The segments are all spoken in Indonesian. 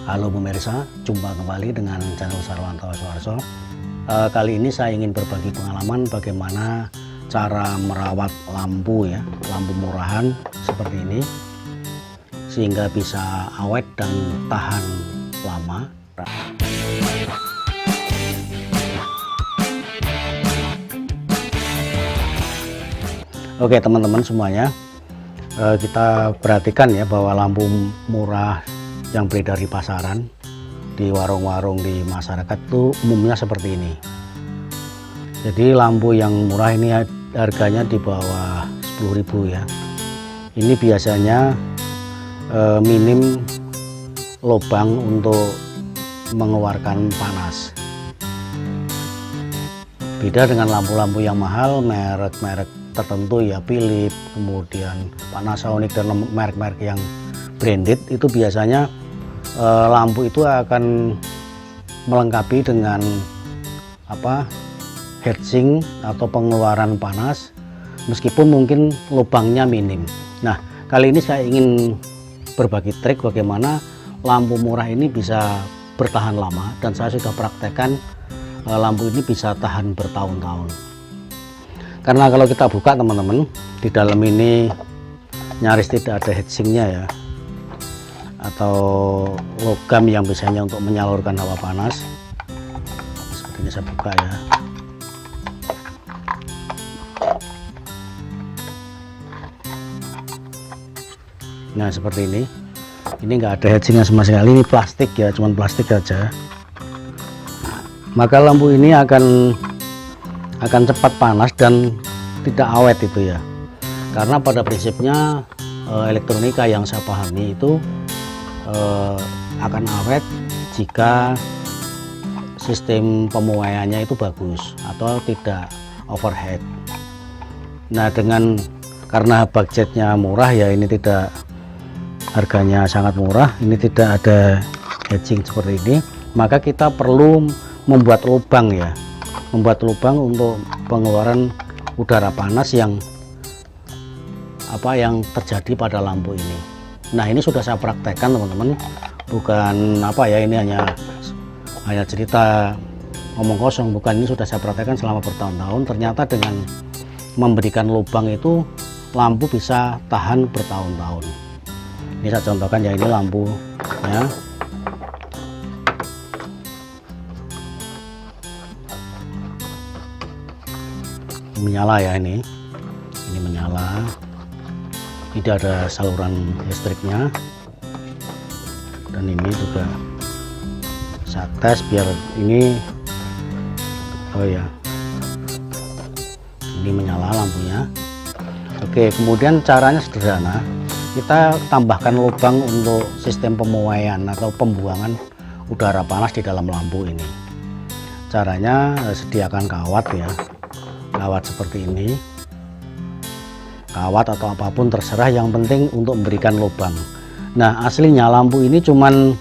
Halo pemirsa, jumpa kembali dengan channel Sarwanto Suarso. Kali ini saya ingin berbagi pengalaman bagaimana cara merawat lampu ya, lampu murahan seperti ini sehingga bisa awet dan tahan lama. Oke teman-teman semuanya, kita perhatikan ya bahwa lampu murah yang beredar di pasaran, di warung-warung di masyarakat itu umumnya seperti ini. Jadi lampu yang murah ini harganya di bawah 10.000 ya. Ini biasanya minim lubang untuk mengeluarkan panas. Beda dengan lampu-lampu yang mahal, merek-merek tertentu ya, Philips, kemudian Panasonic dan merek-merek yang branded itu biasanya lampu itu akan melengkapi dengan heatsink atau pengeluaran panas meskipun mungkin lubangnya minim. Nah, kali ini saya ingin berbagi trik bagaimana lampu murah ini bisa bertahan lama, dan saya sudah praktekkan lampu ini bisa tahan bertahun-tahun. Karena kalau kita buka teman-teman, di dalam ini nyaris tidak ada heatsinknya ya, atau logam yang biasanya untuk menyalurkan hawa panas. Seperti ini, saya buka ya. Nah seperti ini nggak ada heatsinknya sama sekali, ini plastik ya, cuman plastik aja. Maka lampu ini akan cepat panas dan tidak awet itu ya, karena pada prinsipnya elektronika yang saya pahami itu akan awet jika sistem pemuaiannya itu bagus atau tidak overheat. Nah karena budgetnya murah ya, ini tidak, harganya sangat murah, ini tidak ada heatsink seperti ini, maka kita perlu membuat lubang ya, membuat lubang untuk pengeluaran udara panas yang terjadi pada lampu ini. Nah ini sudah saya praktekkan teman-teman, bukan ini hanya cerita ngomong kosong, bukan, ini sudah saya praktekkan selama bertahun-tahun. Ternyata dengan memberikan lubang itu lampu bisa tahan bertahun-tahun. Ini saya contohkan ya, ini lampunya. Menyala ya, ini menyala. Ini ada saluran listriknya, dan ini juga saya tes biar ini, ini menyala lampunya. Oke, kemudian caranya sederhana, kita tambahkan lubang untuk sistem pemuaian atau pembuangan udara panas di dalam lampu ini. Caranya sediakan kawat ya, kawat seperti ini, kawat atau apapun terserah, yang penting untuk memberikan lubang. Nah aslinya lampu ini cuman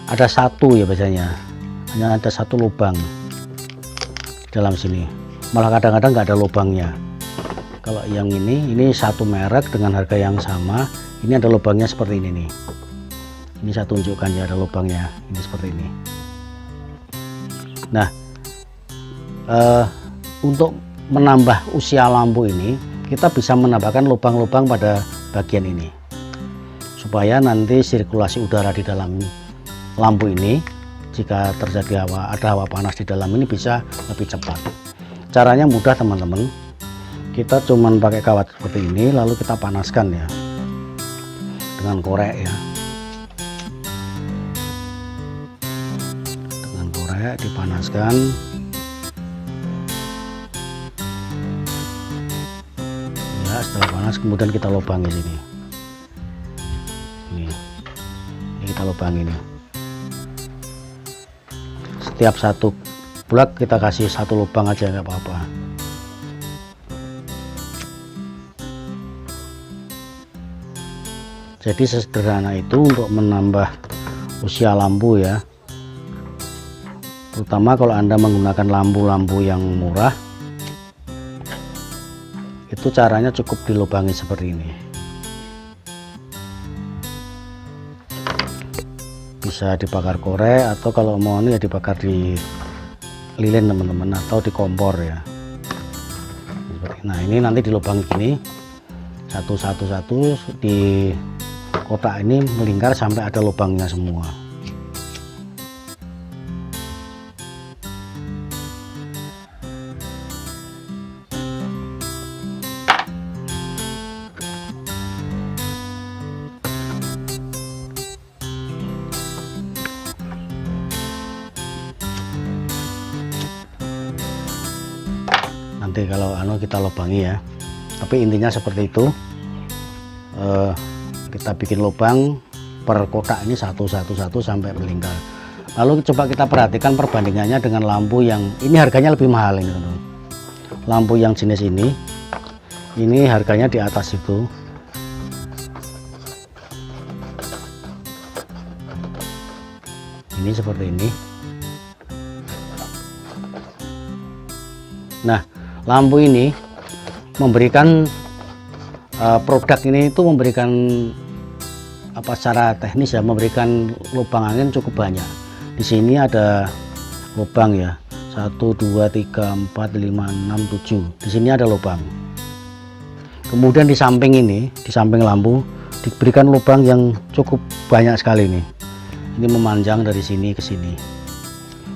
ada satu ya, biasanya hanya ada satu lubang dalam sini, malah kadang-kadang nggak ada lubangnya. Kalau yang ini satu merek dengan harga yang sama, ini ada lubangnya seperti ini nih. Ini saya tunjukkan ya, ada lubangnya, ini seperti ini. Nah untuk menambah usia lampu ini, kita bisa menambahkan lubang-lubang pada bagian ini supaya nanti sirkulasi udara di dalam lampu ini, jika terjadi ada hawa panas di dalam ini, bisa lebih cepat. Caranya mudah teman-teman, kita cuman pakai kawat seperti ini, lalu kita panaskan ya dengan korek ya, dengan korek dipanaskan. Setelah panas kemudian kita lubangi sini. Ini kita lubangi ini. Setiap satu blok kita kasih satu lubang aja, nggak apa-apa. Jadi sesederhana itu untuk menambah usia lampu ya, terutama kalau Anda menggunakan lampu-lampu yang murah. Itu caranya cukup dilubangi seperti ini. bisa dibakar korek, atau kalau mau ini ya dibakar di lilin teman-teman, atau di kompor ya. Nah ini nanti dilubangi gini satu di kotak ini, melingkar sampai ada lubangnya semua. Nanti kalau kita lubangi ya, tapi intinya seperti itu. Kita bikin lubang per kotak ini satu sampai melingkar. Lalu coba kita perhatikan perbandingannya dengan lampu yang ini, harganya lebih mahal ini teman-teman. Lampu yang jenis ini harganya di atas itu. Ini seperti ini. Nah, lampu ini memberikan produk ini itu memberikan secara teknis ya, memberikan lubang angin cukup banyak. Di sini ada lubang ya, 1 2 3 4 5 6 7. Di sini ada lubang. Kemudian di samping ini, di samping lampu diberikan lubang yang cukup banyak sekali nih. Ini memanjang dari sini ke sini.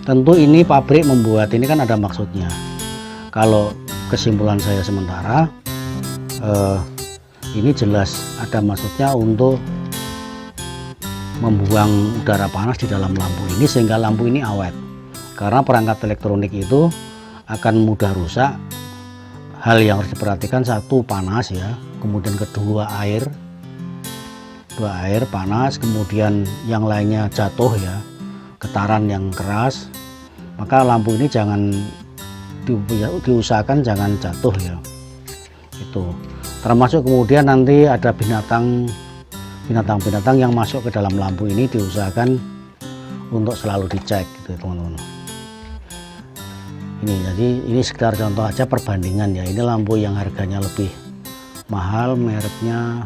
Tentu ini pabrik membuat ini kan ada maksudnya. Kalau kesimpulan saya sementara, ini jelas ada maksudnya untuk membuang udara panas di dalam lampu ini sehingga lampu ini awet. Karena perangkat elektronik itu akan mudah rusak. Hal yang harus diperhatikan, satu panas ya, kemudian kedua air panas, kemudian yang lainnya jatuh ya, getaran yang keras. Maka lampu ini jangan diusahakan jangan jatuh ya. Itu termasuk kemudian nanti ada binatang yang masuk ke dalam lampu ini, diusahakan untuk selalu dicek gitu teman-teman. Ini sekedar contoh aja perbandingan ya. Ini lampu yang harganya lebih mahal, mereknya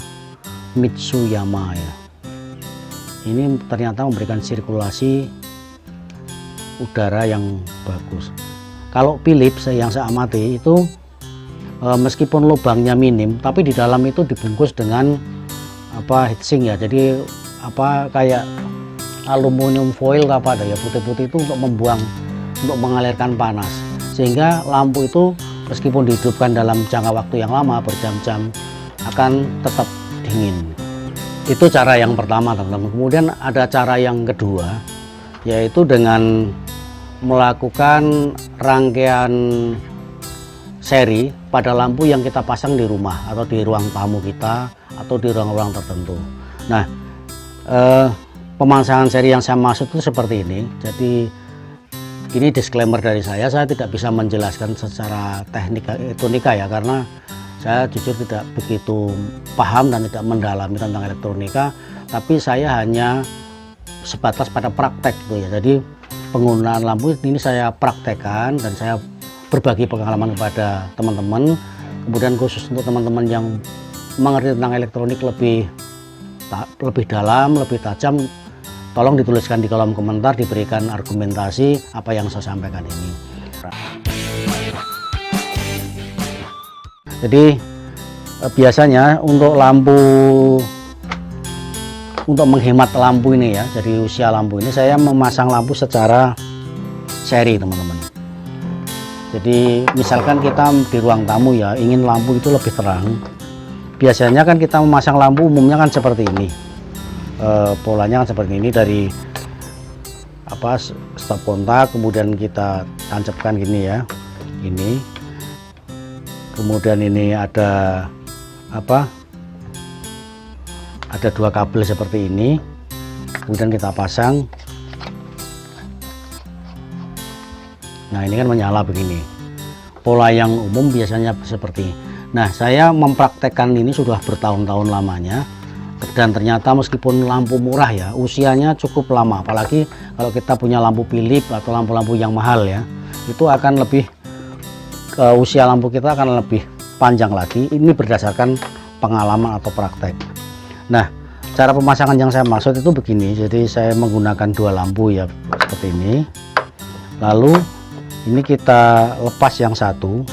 Mitsuyama ya. Ini ternyata memberikan sirkulasi udara yang bagus. Kalau Philips yang saya amati itu meskipun lubangnya minim, tapi di dalam itu dibungkus dengan heatsink ya. Jadi kayak aluminium foil ada ya, putih-putih itu untuk mengalirkan panas, sehingga lampu itu meskipun dihidupkan dalam jangka waktu yang lama, berjam-jam, akan tetap dingin. Itu cara yang pertama teman-teman. Kemudian ada cara yang kedua, yaitu dengan melakukan rangkaian seri pada lampu yang kita pasang di rumah atau di ruang tamu kita atau di ruang-ruang tertentu. Nah, pemasangan seri yang saya maksud itu seperti ini. Jadi ini disclaimer dari saya tidak bisa menjelaskan secara teknik elektronika ya, karena saya jujur tidak begitu paham dan tidak mendalami tentang elektronika, tapi saya hanya sebatas pada praktek gitu ya. Jadi penggunaan lampu ini saya praktekkan dan saya berbagi pengalaman kepada teman-teman. Kemudian khusus untuk teman-teman yang mengerti tentang elektronik lebih dalam, lebih tajam, tolong dituliskan di kolom komentar, diberikan argumentasi apa yang saya sampaikan ini. Jadi biasanya untuk menghemat lampu ini ya, jadi usia lampu ini saya memasang lampu secara seri teman-teman. Jadi misalkan kita di ruang tamu ya, ingin lampu itu lebih terang, biasanya kan kita memasang lampu umumnya kan seperti ini, polanya kan seperti ini, dari stop kontak, kemudian kita tancapkan gini ya, ini, kemudian ini ada ada dua kabel seperti ini, kemudian kita pasang. Nah ini kan menyala begini, pola yang umum biasanya seperti ini. Nah saya mempraktekkan ini sudah bertahun-tahun lamanya, dan ternyata meskipun lampu murah ya, usianya cukup lama. Apalagi kalau kita punya lampu Philips atau lampu-lampu yang mahal ya, itu akan lebih, usia lampu kita akan lebih panjang lagi. Ini berdasarkan pengalaman atau praktek. Nah cara pemasangan yang saya maksud itu begini. Jadi saya menggunakan dua lampu ya seperti ini. Lalu ini kita lepas yang satu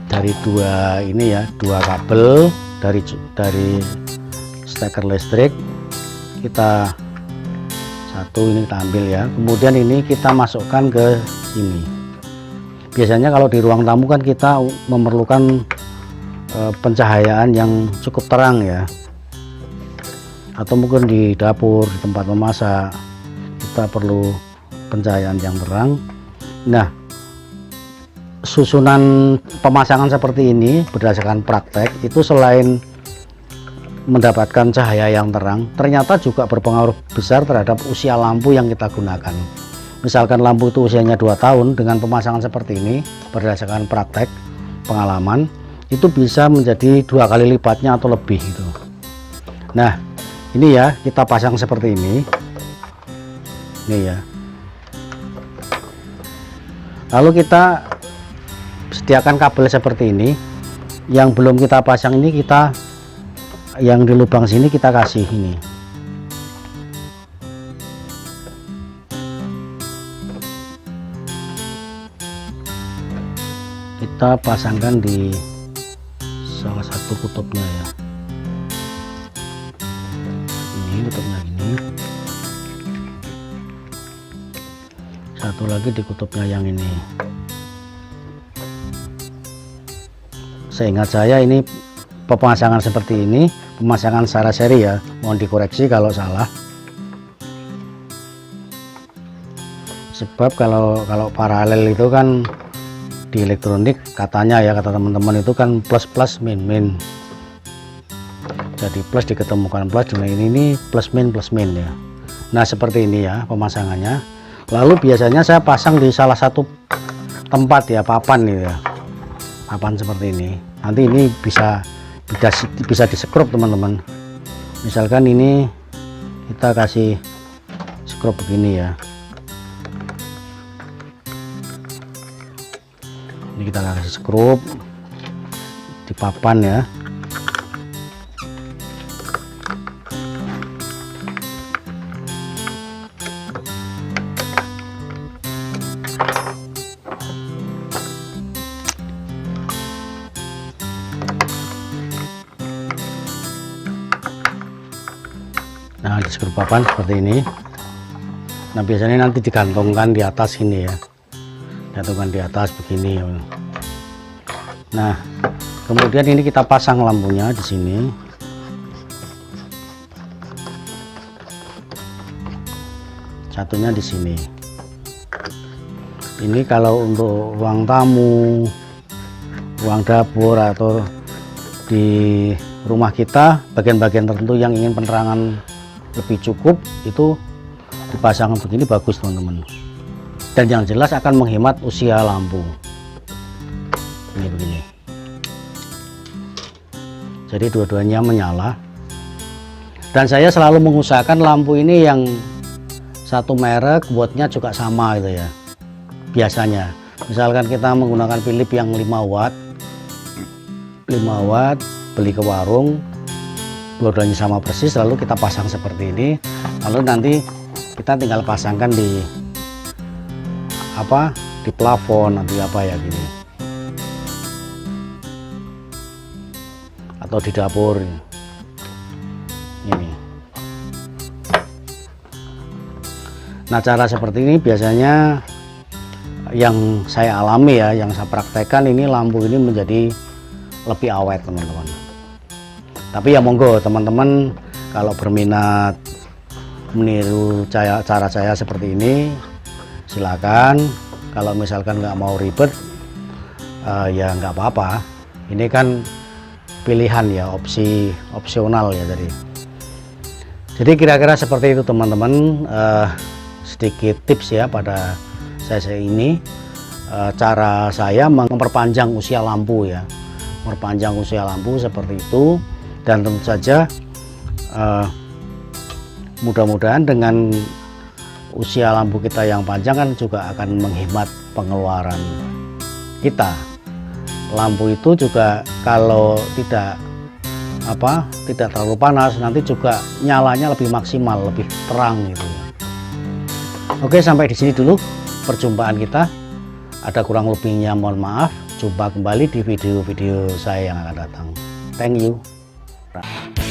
dari dua ini ya, dua kabel dari steker listrik. Kita satu ini kita ambil ya. Kemudian ini kita masukkan ke sini. Biasanya kalau di ruang tamu kan kita memerlukan pencahayaan yang cukup terang ya, atau mungkin di dapur, di tempat memasak kita perlu pencahayaan yang terang. Nah, susunan pemasangan seperti ini berdasarkan praktek itu selain mendapatkan cahaya yang terang, ternyata juga berpengaruh besar terhadap usia lampu yang kita gunakan. Misalkan lampu itu usianya 2 tahun, dengan pemasangan seperti ini berdasarkan praktek pengalaman itu bisa menjadi 2 kali lipatnya atau lebih itu. Nah, ini ya kita pasang seperti ini ya, lalu kita sediakan kabel seperti ini. Yang belum kita pasang ini, kita yang di lubang sini kita kasih ini, kita pasangkan di salah satu kutubnya ya, ini kutubnya ini, satu lagi di kutubnya yang ini. Seingat saya ini pemasangan seperti ini, pemasangan secara seri ya, mohon dikoreksi kalau salah. Sebab kalau paralel itu kan di elektronik katanya ya, kata teman-teman itu kan plus plus min min. Jadi plus diketemukan plus, dengan ini plus min ya. Nah seperti ini ya pemasangannya. Lalu biasanya saya pasang di salah satu tempat ya, papan gitu ya, papan seperti ini. Nanti ini bisa disekrup teman-teman. Misalkan ini kita kasih skrup begini ya, ini kita kasih skrup di papan ya. Nah di skrup papan seperti ini. Nah biasanya nanti digantungkan di atas ini ya, gantungkan di atas begini. Nah kemudian ini kita pasang lampunya di sini. Satunya di sini. Ini kalau untuk ruang tamu, ruang dapur, atau di rumah kita bagian-bagian tertentu yang ingin penerangan lebih cukup, itu dipasang begini bagus teman-teman. Dan yang jelas akan menghemat usia lampu. Ini begini. Jadi dua-duanya menyala. Dan saya selalu mengusahakan lampu ini yang satu merek, wattnya juga sama gitu ya. Biasanya, misalkan kita menggunakan Philips yang 5 watt, beli ke warung, dua-duanya sama persis, lalu kita pasang seperti ini. Lalu nanti kita tinggal pasangkan di plafon nanti ya gini, atau di dapur ini. Nah cara seperti ini biasanya yang saya alami ya, yang saya praktekkan, ini lampu ini menjadi lebih awet teman-teman. Tapi ya monggo teman-teman kalau berminat meniru cara saya seperti ini, silakan. Kalau misalkan nggak mau ribet, ya nggak apa-apa. Ini kan pilihan ya, opsional ya tadi. Jadi kira-kira seperti itu teman-teman. Sedikit tips ya pada saya ini, cara saya memperpanjang usia lampu ya, memperpanjang usia lampu seperti itu. Dan tentu saja mudah-mudahan dengan usia lampu kita yang panjang kan juga akan menghemat pengeluaran kita. Lampu itu juga kalau tidak tidak terlalu panas, nanti juga nyalanya lebih maksimal, lebih terang gitu ya. Oke, sampai di sini dulu perjumpaan kita. Ada kurang lebihnya mohon maaf. Jumpa kembali di video-video saya yang akan datang. Thank you.